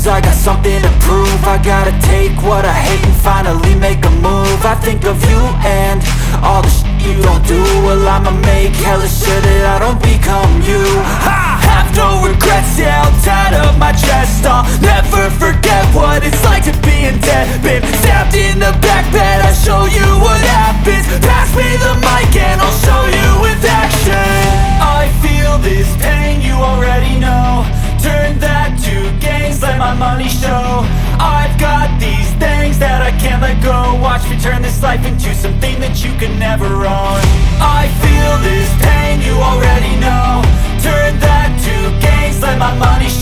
lose, I got something to prove. I gotta take what I hate and finally make a move. I think of you and all the shit you don't do. Well, I'ma make hella sure that I don't become you. I have no regrets, yeah, held tight up my chest. I'll never forget what it's like to be in debt. Been stabbed in the back bed, I'll show you what happens. Pass me the mic and I'll show you with action. I feel this pain, you already know. Turn that to gains, let my money show. I've got these things that I can't let go. Watch me turn this life into something that you can never own. I feel this pain, you already know. Turn that to gains, let my money show.